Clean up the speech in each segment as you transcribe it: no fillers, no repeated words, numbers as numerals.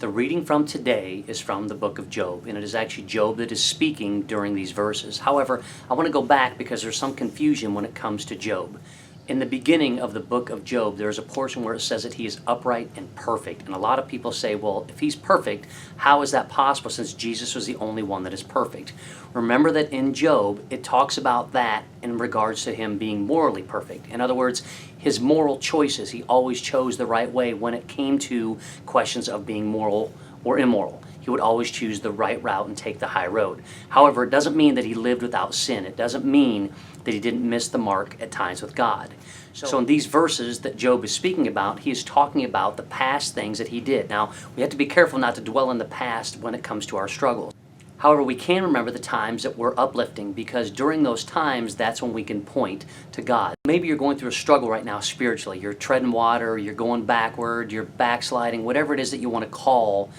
The reading from today is from the book of Job, and it is actually Job that is speaking during these verses. However, I want to go back because there's some confusion when it comes to Job. In the beginning of the book of Job, there's a portion where it says that he is upright and perfect. And a lot of people say, well, if he's perfect, how is that possible since Jesus was the only one that is perfect? Remember that in Job, it talks about that in regards to him being morally perfect. In other words, his moral choices, he always chose the right way when it came to questions of being moral or immoral. He would always choose the right route and take the high road. However, it doesn't mean that he lived without sin. It doesn't mean that he didn't miss the mark at times with God. So in these verses that Job is speaking about, he is talking about the past things that he did. Now, we have to be careful not to dwell in the past when it comes to our struggles. However, we can remember the times that were uplifting because during those times, that's when we can point to God. Maybe you're going through a struggle right now spiritually. You're treading water, you're going backward, you're backsliding, whatever it is that you want to call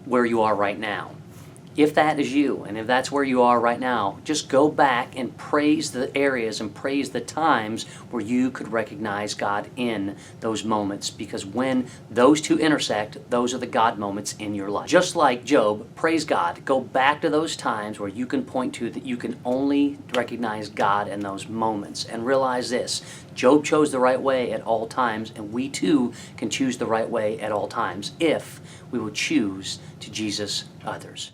where you are right now. If that is you, and if that's where you are right now, just go back and praise the areas and praise the times where you could recognize God in those moments. Because when those two intersect, those are the God moments in your life. Just like Job, praise God. Go back to those times where you can point to that you can only recognize God in those moments. And realize this, Job chose the right way at all times, and we too can choose the right way at all times if we will choose to Jesus others.